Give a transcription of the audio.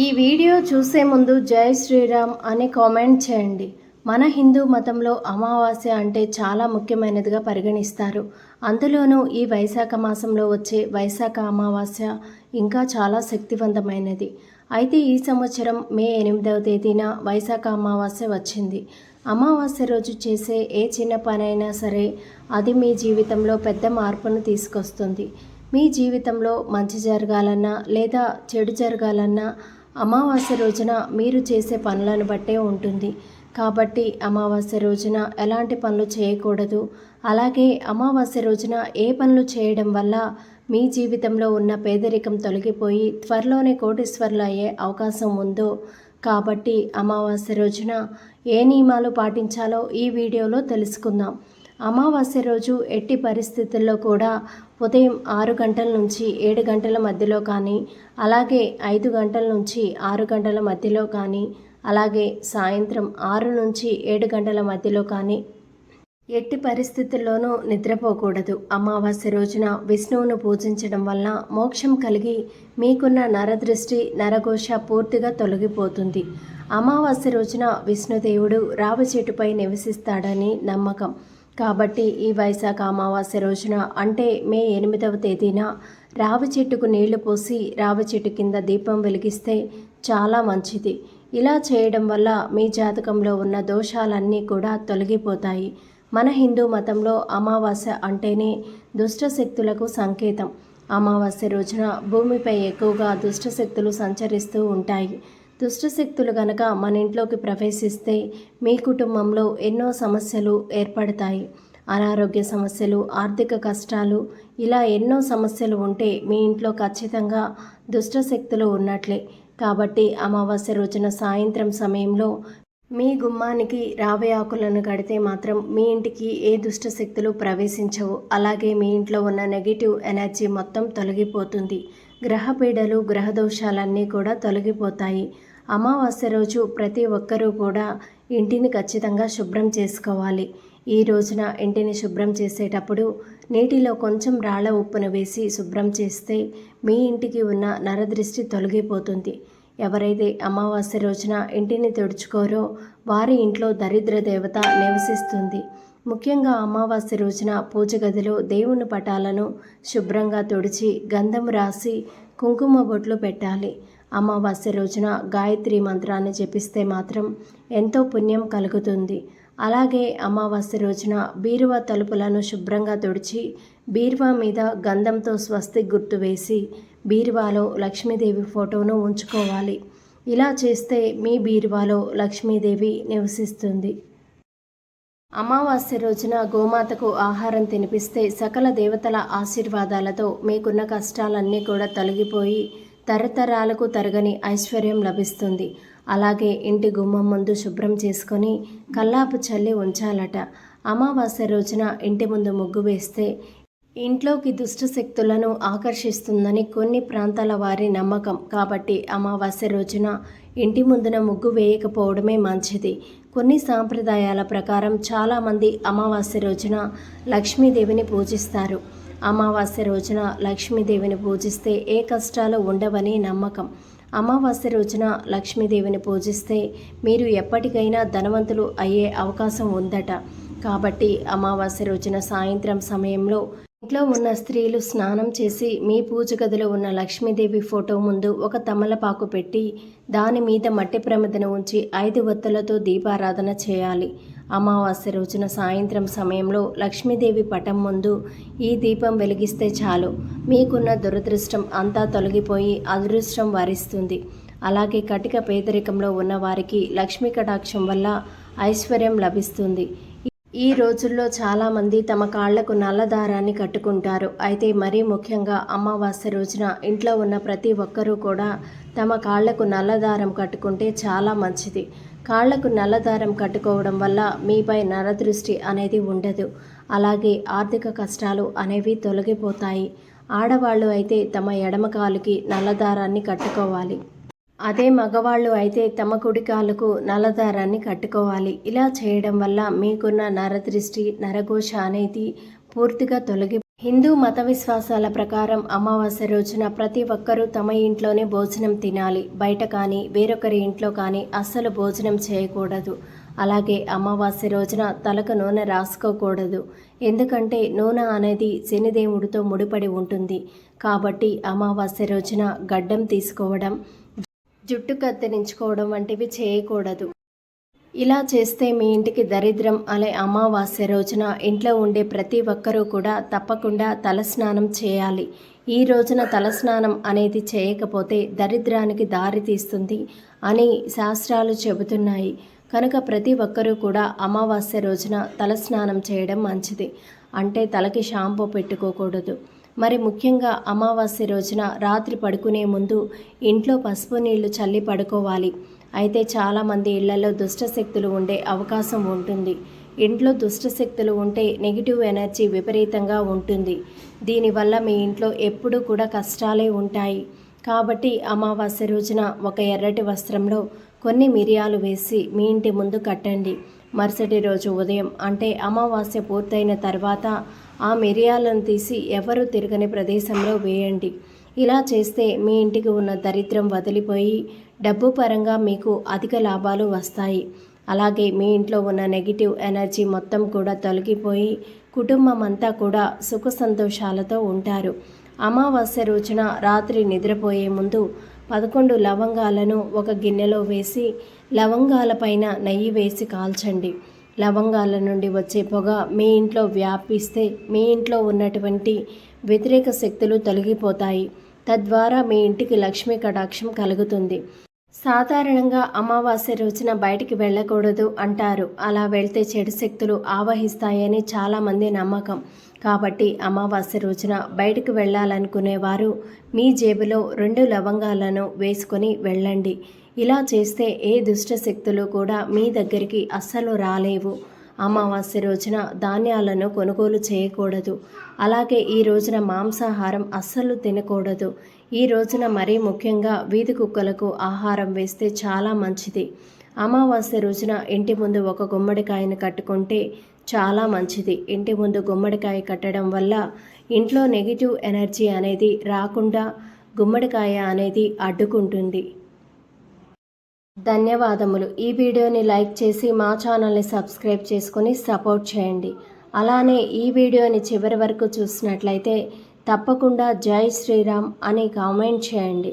ఈ వీడియో చూసే ముందు జై శ్రీరామ్ అని కామెంట్ చేయండి. మన హిందూ మతంలో అమావాస్య అంటే చాలా ముఖ్యమైనదిగా పరిగణిస్తారు. అందులోనూ ఈ వైశాఖ మాసంలో వచ్చే వైశాఖ అమావాస్య ఇంకా చాలా శక్తివంతమైనది. అయితే ఈ సంవత్సరం మే 8వ తేదీన వైశాఖ అమావాస్య వచ్చింది. అమావాస్య రోజు చేసే ఏ చిన్న పనైనా సరే అది మీ జీవితంలో పెద్ద మార్పును తీసుకొస్తుంది. మీ జీవితంలో మంచి జరగాలన్నా లేదా చెడు జరగాలన్నా అమావాస్య రోజున మీరు చేసే పనులను బట్టే ఉంటుంది. కాబట్టి అమావాస్య రోజున ఎలాంటి పనులు చేయకూడదు. అలాగే అమావాస్య రోజున ఏ పనులు చేయడం వల్ల మీ జీవితంలో ఉన్న పేదరికం తొలగిపోయి త్వరలోనే కోటీశ్వరులు అయ్యే అవకాశం ఉందో, కాబట్టి అమావాస్య రోజున ఏ నియమాలు పాటించాలో ఈ వీడియోలో తెలుసుకుందాం. అమావాస్య రోజు ఎట్టి పరిస్థితుల్లో కూడా ఉదయం 6 గంటల నుంచి 7 గంటల మధ్యలో కానీ, అలాగే 5 గంటల నుంచి 6 గంటల మధ్యలో కానీ, అలాగే సాయంత్రం 6 నుంచి 7 గంటల మధ్యలో కానీ ఎట్టి పరిస్థితుల్లోనూ నిద్రపోకూడదు. అమావాస్య రోజున విష్ణువును పూజించడం వల్ల మోక్షం కలిగి మీకున్న నరదృష్టి నరఘోష పూర్తిగా తొలగిపోతుంది. అమావాస్య రోజున విష్ణుదేవుడు రావి చెట్టుపై నివసిస్తాడని నమ్మకం. కాబట్టి ఈ వైశాఖ అమావాస్య రోజున అంటే మే 8వ తేదీన రావి చెట్టుకు నీళ్లు పోసి రావి చెట్టు కింద దీపం వెలిగిస్తే చాలా మంచిది. ఇలా చేయడం వల్ల మీ జాతకంలో ఉన్న దోషాలన్నీ కూడా తొలగిపోతాయి. మన హిందూ మతంలో అమావాస్య అంటేనే దుష్టశక్తులకు సంకేతం. అమావాస్య రోజున భూమిపై ఎక్కువగా దుష్టశక్తులు సంచరిస్తూ ఉంటాయి. దుష్టశక్తులు గనక మన ఇంట్లోకి ప్రవేశిస్తే మీ కుటుంబంలో ఎన్నో సమస్యలు ఏర్పడతాయి. అనారోగ్య సమస్యలు, ఆర్థిక కష్టాలు, ఇలా ఎన్నో సమస్యలు ఉంటే మీ ఇంట్లో ఖచ్చితంగా దుష్టశక్తులు ఉన్నట్లే. కాబట్టి అమావాస్య రోజున సాయంత్రం సమయంలో మీ గుమ్మానికి రావి ఆకులను కడితే మాత్రం మీ ఇంటికి ఏ దుష్టశక్తులు ప్రవేశించవు. అలాగే మీ ఇంట్లో ఉన్న నెగిటివ్ ఎనర్జీ మొత్తం తొలగిపోతుంది. గ్రహపీడలు, గ్రహదోషాలన్నీ కూడా తొలగిపోతాయి. అమావాస్య రోజు ప్రతి ఒక్కరూ కూడా ఇంటిని ఖచ్చితంగా శుభ్రం చేసుకోవాలి. ఈ రోజున ఇంటిని శుభ్రం చేసేటప్పుడు నీటిలో కొంచెం రాళ్ళ ఉప్పును వేసి శుభ్రం చేస్తే మీ ఇంటికి ఉన్న నరదృష్టి తొలగిపోతుంది. ఎవరైతే అమావాస్య రోజున ఇంటిని తుడుచుకోరో వారి ఇంట్లో దరిద్ర దేవత నివసిస్తుంది. ముఖ్యంగా అమావాస్య రోజున పూజ గదిలో దేవుని పటాలను శుభ్రంగా తుడిచి గంధం రాసి కుంకుమ బొట్లు పెట్టాలి. అమావాస్య రోజున గాయత్రి మంత్రాన్ని జపిస్తే మాత్రం ఎంతో పుణ్యం కలుగుతుంది. అలాగే అమావాస్య రోజున బీరువా తలుపులను శుభ్రంగా తుడిచి బీరువా మీద గంధంతో స్వస్తి గుర్తు వేసి బీరువాలో లక్ష్మీదేవి ఫోటోను ఉంచుకోవాలి. ఇలా చేస్తే మీ బీరువాలో లక్ష్మీదేవి నివసిస్తుంది. అమావాస్య రోజున గోమాతకు ఆహారం తినిపిస్తే సకల దేవతల ఆశీర్వాదాలతో మీకున్న కష్టాలన్నీ కూడా తొలగిపోయి తరతరాలకు తరగని ఐశ్వర్యం లభిస్తుంది. అలాగే ఇంటి గుమ్మం ముందు శుభ్రం చేసుకొని కల్లాపు చల్లి ఉంచాలట. అమావాస్య రోజున ఇంటి ముందు ముగ్గు వేస్తే ఇంట్లోకి దుష్టశక్తులను ఆకర్షిస్తుందని కొన్ని ప్రాంతాల వారి నమ్మకం. కాబట్టి అమావాస్య రోజున ఇంటి ముందున ముగ్గు వేయకపోవడమే మంచిది. కొన్ని సాంప్రదాయాల ప్రకారం చాలామంది అమావాస్య రోజున లక్ష్మీదేవిని పూజిస్తారు. అమావాస్య రోజున లక్ష్మీదేవిని పూజిస్తే ఏ కష్టాలు ఉండవని నమ్మకం. అమావాస్య రోజున లక్ష్మీదేవిని పూజిస్తే మీరు ఎప్పటికైనా ధనవంతులు అయ్యే అవకాశం ఉందట. కాబట్టి అమావాస్య రోజున సాయంత్రం సమయంలో ఇంట్లో ఉన్న స్త్రీలు స్నానం చేసి మీ పూజ గదిలో ఉన్న లక్ష్మీదేవి ఫోటో ముందు ఒక తమలపాకు పెట్టి దాని మీద మట్టి ప్రమిదను ఉంచి 5 ఒత్తులతో దీపారాధన చేయాలి. అమావాస్య రోజున సాయంత్రం సమయంలో లక్ష్మీదేవి పటం ముందు ఈ దీపం వెలిగిస్తే చాలు, మీకున్న దురదృష్టం అంతా తొలగిపోయి అదృష్టం వరిస్తుంది. అలాగే కటిక పేదరికంలో ఉన్న వారికి లక్ష్మీ కటాక్షం వల్ల ఐశ్వర్యం లభిస్తుంది. ఈ రోజుల్లో చాలామంది తమ కాళ్లకు నల్ల దారాన్ని కట్టుకుంటారు. అయితే మరీ ముఖ్యంగా అమావాస్య రోజున ఇంట్లో ఉన్న ప్రతి ఒక్కరూ కూడా తమ కాళ్లకు నల్లదారం కట్టుకుంటే చాలా మంచిది. కాళ్లకు నల్లదారం కట్టుకోవడం వల్ల మీపై నరదృష్టి అనేది ఉండదు. అలాగే ఆర్థిక కష్టాలు అనేవి తొలగిపోతాయి. ఆడవాళ్ళు అయితే తమ ఎడమ కాలుకి నల్లదారాన్ని కట్టుకోవాలి. అదే మగవాళ్ళు అయితే తమ కుడి కాలుకు నల్లదారాన్ని కట్టుకోవాలి. ఇలా చేయడం వల్ల మీకున్న నరదృష్టి నరఘోష అనేది పూర్తిగా హిందూ మత విశ్వాసాల ప్రకారం అమావాస్య రోజున ప్రతి ఒక్కరూ తమ ఇంట్లోనే భోజనం తినాలి. బయట కానీ వేరొకరి ఇంట్లో కానీ అస్సలు భోజనం చేయకూడదు. అలాగే అమావాస్య రోజున తలకు నూనె రాసుకోకూడదు. ఎందుకంటే నూనె అనేది శనిదేవుడితో ముడిపడి ఉంటుంది. కాబట్టి అమావాస్య రోజున గడ్డం తీసుకోవడం, జుట్టు కత్తిరించుకోవడం వంటివి చేయకూడదు. ఇలా చేస్తే మీ ఇంటికి దరిద్రం అనే అమావాస్య రోజున ఇంట్లో ఉండే ప్రతి ఒక్కరూ కూడా తప్పకుండా తలస్నానం చేయాలి. ఈ రోజున తలస్నానం అనేది చేయకపోతే దరిద్రానికి దారి తీస్తుంది అని శాస్త్రాలు చెబుతున్నాయి. కనుక ప్రతి ఒక్కరూ కూడా అమావాస్య రోజున తలస్నానం చేయడం మంచిది. అంటే తలకి షాంపూ పెట్టుకోకూడదు. మరి ముఖ్యంగా అమావాస్య రోజున రాత్రి పడుకునే ముందు ఇంట్లో పసుపు నీళ్లు చల్లి పడుకోవాలి. అయితే చాలామంది ఇళ్లలో దుష్టశక్తులు ఉండే అవకాశం ఉంటుంది. ఇంట్లో దుష్టశక్తులు ఉంటే నెగిటివ్ ఎనర్జీ విపరీతంగా ఉంటుంది. దీనివల్ల మీ ఇంట్లో ఎప్పుడూ కూడా కష్టాలే ఉంటాయి. కాబట్టి అమావాస్య రోజున ఒక ఎర్రటి వస్త్రంలో కొన్ని మిరియాలు వేసి మీ ఇంటి ముందు కట్టండి. మరుసటి రోజు ఉదయం అంటే అమావాస్య పూర్తయిన తర్వాత ఆ మిరియాలను తీసి ఎవరు తిరగని ప్రదేశంలో వేయండి. ఇలా చేస్తే మీ ఇంటికి ఉన్న దరిద్రం వదిలిపోయి డబ్బు పరంగా మీకు అధిక లాభాలు వస్తాయి. అలాగే మీ ఇంట్లో ఉన్న నెగిటివ్ ఎనర్జీ మొత్తం కూడా తొలగిపోయి కుటుంబం అంతా కూడా సుఖ సంతోషాలతో ఉంటారు. అమావాస్య రోజున రాత్రి నిద్రపోయే ముందు 11 లవంగాలను ఒక గిన్నెలో వేసి లవంగాల పైన నెయ్యి వేసి కాల్చండి. లవంగాల నుండి వచ్చే పొగ మీ ఇంట్లో వ్యాపిస్తే మీ ఇంట్లో ఉన్నటువంటి వ్యతిరేక శక్తులు తొలగిపోతాయి. తద్వారా మీ ఇంటికి లక్ష్మీ కటాక్షం కలుగుతుంది. సాధారణంగా అమావాస్య రోజున బయటికి వెళ్ళకూడదు అంటారు. అలా వెళ్తే చెడు శక్తులు ఆవహిస్తాయని చాలామంది నమ్మకం. కాబట్టి అమావాస్య రోజున బయటకు వెళ్ళాలనుకునేవారు మీ జేబులో 2 లవంగాలను వేసుకొని వెళ్ళండి. ఇలా చేస్తే ఏ దుష్ట శక్తులు కూడా మీ దగ్గరికి అస్సలు రాలేవు. అమావాస్య రోజున ధాన్యాలను కొనుగోలు చేయకూడదు. అలాగే ఈ రోజున మాంసాహారం అస్సలు తినకూడదు. ఈ రోజున మరీ ముఖ్యంగా వీధి కుక్కలకు ఆహారం వేస్తే చాలా మంచిది. అమావాస్య రోజున ఇంటి ముందు ఒక గుమ్మడికాయను కట్టుకుంటే చాలా మంచిది. ఇంటి ముందు గుమ్మడికాయ కట్టడం వల్ల ఇంట్లో నెగిటివ్ ఎనర్జీ అనేది రాకుండా గుమ్మడికాయ అనేది అడ్డుకుంటుంది. ధన్యవాదములు. ఈ వీడియోని లైక్ చేసి మా ఛానల్ని సబ్స్క్రైబ్ చేసుకొని సపోర్ట్ చేయండి. అలానే ఈ వీడియోని చివరి వరకు చూసినట్లయితే తప్పకుండా జై శ్రీరామ్ అని కామెంట్ చేయండి.